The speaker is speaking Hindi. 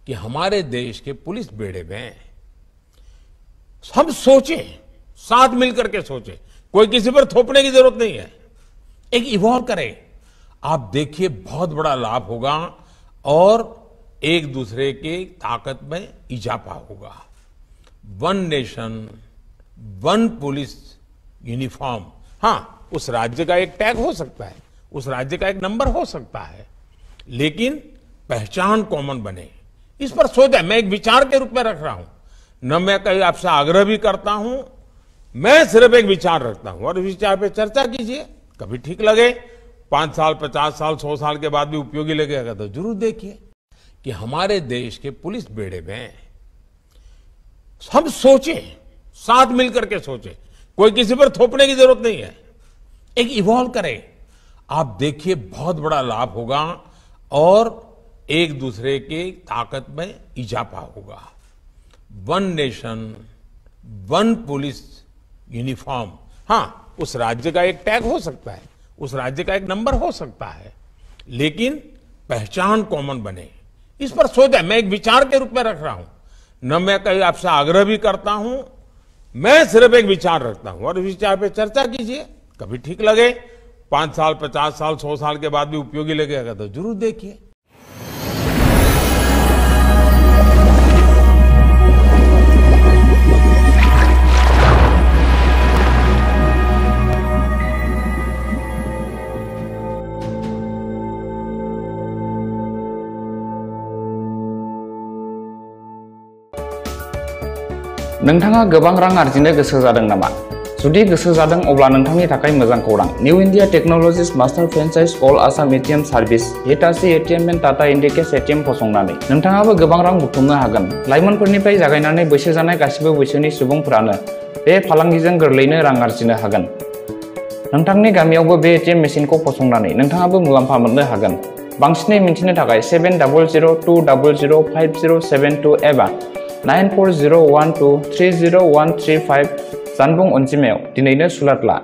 कि हमारे देश के पुलिस बेड़े में सब सोचें, साथ मिलकर के सोचें, कोई किसी पर थोपने की जरूरत नहीं है, एक इवॉल्व करें। आप देखिए बहुत बड़ा लाभ होगा और एक दूसरे की ताकत में इजाफा होगा। One nation one police uniform, हाँ उस राज्य का एक टैग हो सकता है, उस राज्य का एक नंबर हो सकता है, लेकिन पहचान कॉमन बने, इस पर सोचा। मैं एक विचार के रूप में रख रहा हूं, न मैं कहीं आपसे आग्रह भी करता हूं, मैं सिर्फ एक विचार रखता हूं और इस विचार पे चर्चा कीजिए। कभी ठीक लगे, 5 साल 50 साल 100 साल के बाद भी उपयोगी लगेगा तो जरूर देखिए कि हमारे देश के पुलिस बेड़े में सब सोचें, साथ मिलकर के सोचें, कोई किसी पर थोपने की जरूरत नहीं है, एक इवॉल्व करें। आप देखिए बहुत बड़ा लाभ होगा और एक दूसरे की ताकत में इजाफा होगा। One nation one police uniform, हाँ उस राज्य का एक टैग हो सकता है, उस राज्य का एक नंबर हो सकता है, लेकिन पहचान कॉमन बने, इस पर सोचा। मैं एक विचार के रूप में रख रहा हूं, न मैं कहीं आपसे आग्रह भी करता हूं, मैं सिर्फ एक विचार रखता हूं और इस विचार पे चर्चा कीजिए। कभी ठीक लगे, 5 साल 50 साल 100 साल के बाद भी उपयोगी लगेगा तो जरूर देखिए। नोंथाङा गोबां रां आर्जिनो गोसो जादों नामा? जुदि गोसो जादों अब्ला नोंथांनि थाखाय मोजां खौरां। New India technologies master franchise all Assam ATM service Hitachi ATM and Tata Indicash ATM फसंनानै नोंथाङाबो गोबां रां बुथुमनो हागोन। लाइमोनफोरनिफ्राय जागायनानै बैसो जानाय गासिबो बैसोनि सुबुंफोरानो बे फालांगिजों गोरलैनो रां आर्जिनो हागोन। नोंथांनि गामियावबो बे एटिएम मेसिनखौ फसंनानै नोंथाङाबो मुलाम्फा मोननो हागोन। बांसिनै मिन्थिनो थाखाय 7002005072 एबा 9401230135 जानबुं अनजिमायाव दिनैनो सुलाद ला।